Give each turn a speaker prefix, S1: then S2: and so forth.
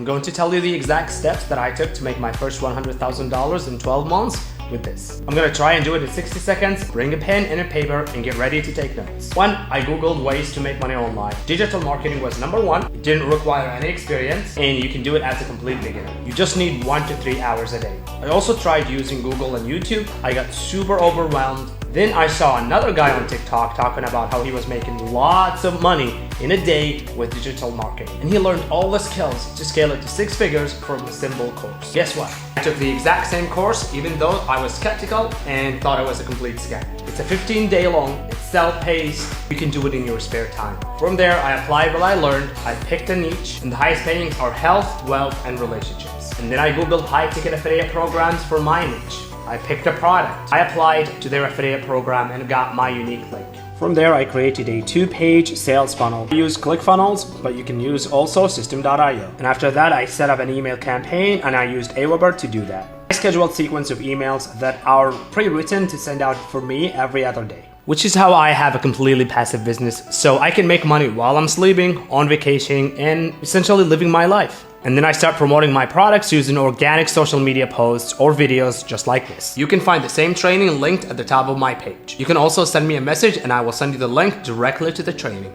S1: going to tell you the exact steps that I took to make my first $100,000 in 12 months with this. I'm gonna try and do it in 60 seconds. Bring a pen and a paper and get ready to take notes. One, I googled ways to make money online. Digital marketing was number one. It didn't require any experience and you can do it as a complete beginner. You just need 1 to 3 hours a day. I also tried using Google and YouTube. I got super overwhelmed. Then I saw another guy on TikTok talking about how he was making lots of money in a day with digital marketing. And he learned all the skills to scale it to 6 figures from a simple course. Guess what? I took the exact same course even though I was skeptical and thought it was a complete scam. It's a 15-day long, it's self-paced, you can do it in your spare time. From there, I applied what I learned, I picked a niche, and the highest paying are health, wealth, and relationships. And then I googled high-ticket affiliate programs for my niche. I picked a product. I applied to their affiliate program and got my unique link. From there, I created a 2-page sales funnel. I use ClickFunnels, but you can use also System.io. And after that, I set up an email campaign and I used Aweber to do that. I scheduled a sequence of emails that are pre-written to send out for me every other day. Which is how I have a completely passive business, so I can make money while I'm sleeping, on vacation, and essentially living my life. And then I start promoting my products using organic social media posts or videos just like this. You can find the same training linked at the top of my page. You can also send me a message and I will send you the link directly to the training.